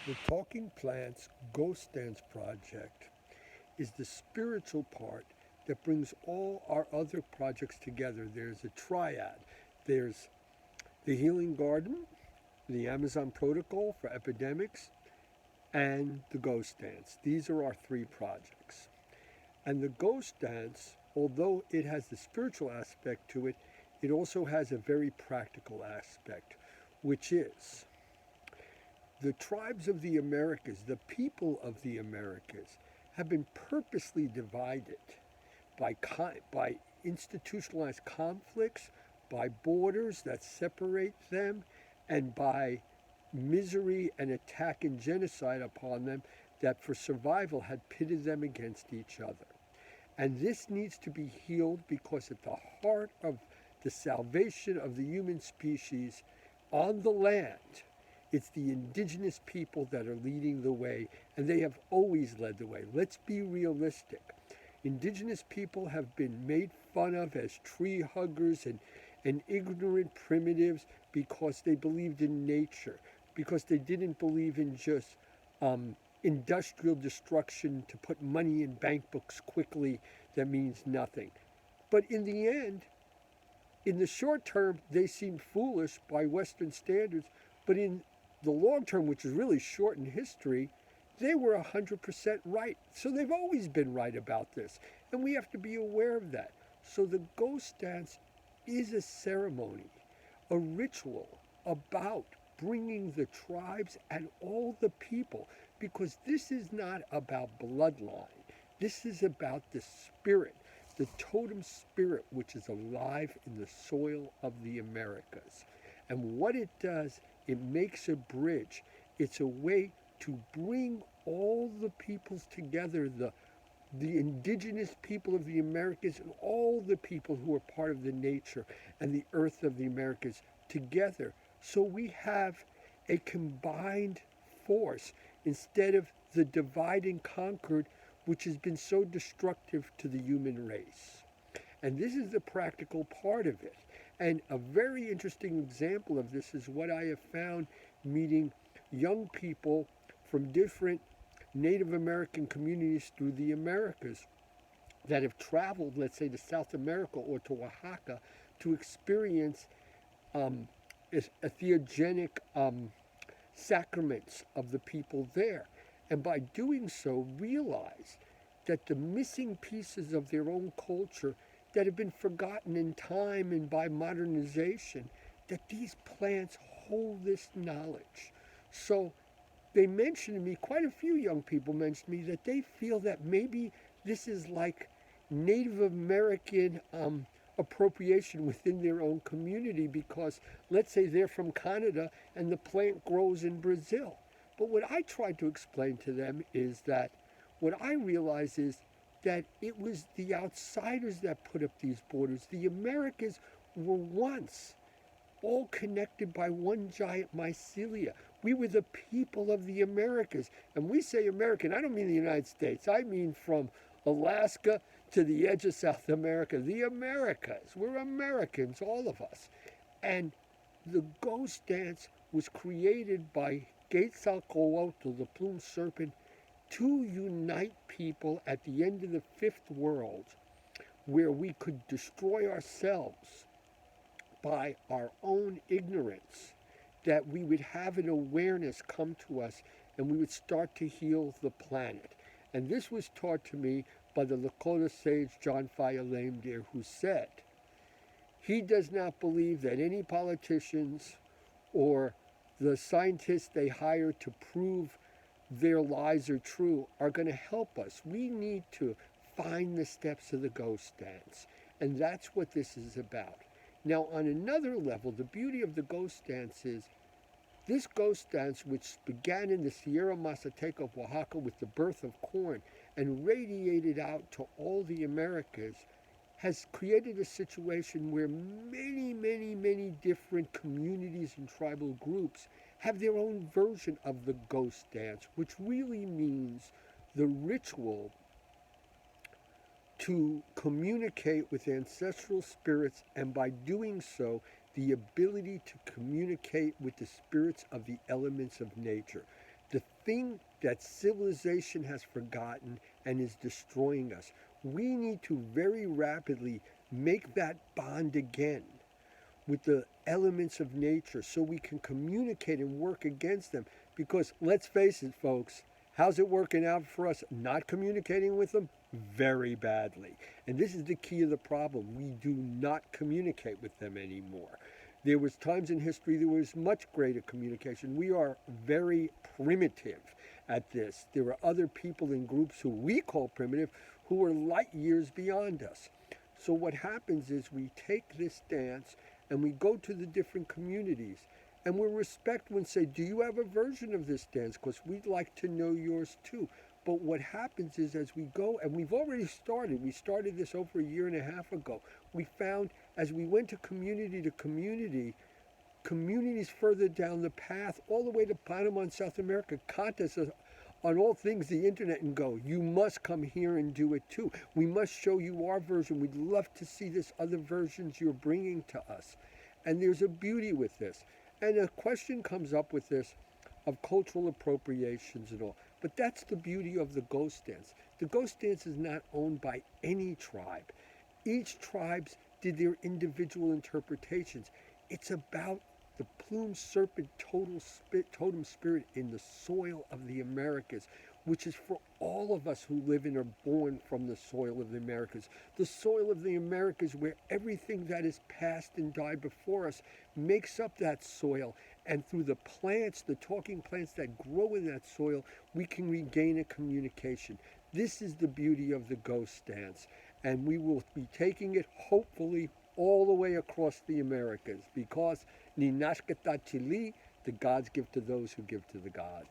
The Talking Plants Ghost Dance Project is the spiritual part that brings all our other projects together. There's a triad. There's the Healing Garden, the Amazon Protocol for Epidemics, and the Ghost Dance. These are our three projects. And the Ghost Dance, although it has the spiritual aspect to it, it also has a very practical aspect, which is the tribes of the Americas, the people of the Americas, have been purposely divided by institutionalized conflicts, by borders that separate them, and by misery and attack and genocide upon them that for survival had pitted them against each other. And this needs to be healed because at the heart of the salvation of the human species on the land, it's the indigenous people that are leading the way, and they have always led the way. Let's be realistic. Indigenous people have been made fun of as tree huggers and ignorant primitives because they believed in nature, because they didn't believe in just industrial destruction to put money in bank books quickly that means nothing. But in the end, in the short term, they seem foolish by Western standards, but in the long term, which is really short in history, they were 100% right. So they've always been right about this, and we have to be aware of that. So the ghost dance is a ceremony, a ritual about bringing the tribes and all the people, because this is not about bloodline. This is about the spirit, the totem spirit, which is alive in the soil of the Americas. And what it does, it makes a bridge. It's a way to bring all the peoples together, the indigenous people of the Americas and all the people who are part of the nature and the earth of the Americas together. So we have a combined force instead of the divide and conquered, which has been so destructive to the human race. And this is the practical part of it. And a very interesting example of this is what I have found meeting young people from different Native American communities through the Americas that have traveled, let's say, to South America or to Oaxaca to experience a theogenic sacraments of the people there. And by doing so, realize that the missing pieces of their own culture that have been forgotten in time and by modernization, that these plants hold this knowledge. So they mentioned to me, quite a few young people mentioned to me, that they feel that maybe this is like Native American appropriation within their own community because, let's say, they're from Canada and the plant grows in Brazil. But what I tried to explain to them is that what I realize is that it was the outsiders that put up these borders. The Americas were once all connected by one giant mycelia. We were the people of the Americas. And we say American, I don't mean the United States. I mean from Alaska to the edge of South America. The Americas. We're Americans, all of us. And the ghost dance was created by Quetzalcoatl, the plumed serpent, to unite people at the end of the fifth world, where we could destroy ourselves by our own ignorance, that we would have an awareness come to us and we would start to heal the planet. And this was taught to me by the Lakota sage John Faya Lame Deer, who said he does not believe that any politicians or the scientists they hire to prove their lies are true are going to help us. We need to find the steps of the ghost dance. And that's what this is about. Now, on another level, the beauty of the ghost dance is this ghost dance, which began in the Sierra Mazateca of Oaxaca with the birth of corn and radiated out to all the Americas, has created a situation where many, many, many different communities and tribal groups have their own version of the ghost dance, which really means the ritual to communicate with ancestral spirits, and by doing so, the ability to communicate with the spirits of the elements of nature. the thing that civilization has forgotten and is destroying us. We need to very rapidly make that bond again with the elements of nature so we can communicate and work against them. Because let's face it, folks, how's it working out for us not communicating with them? Very badly. And this is the key of the problem. We do not communicate with them anymore. There was times in history there was much greater communication. We are very primitive at this. There are other people in groups who we call primitive who are light years beyond us. So what happens is we take this dance and we go to the different communities and we respectful and say, do you have a version of this dance? Because we'd like to know yours too. But what happens is as we go, and we started this over a year and a half ago, we found as we went to community, communities further down the path, all the way to Panama and South America, contact us on all things the internet and go, you must come here and do it too. We must show you our version. We'd love to see this other versions you're bringing to us. And there's a beauty with this. And a question comes up with this of cultural appropriations and all. But that's the beauty of the ghost dance. The ghost dance is not owned by any tribe. Each tribe did their individual interpretations. It's about the plumed serpent totem spirit in the soil of the Americas, which is for all of us who live and are born from the soil of the Americas. The soil of the Americas where everything that is past and died before us makes up that soil. And through the plants, the talking plants that grow in that soil, we can regain a communication. This is the beauty of the ghost dance. And we will be taking it, hopefully, all the way across the Americas. Because lineage, the gods give to those who give to the gods.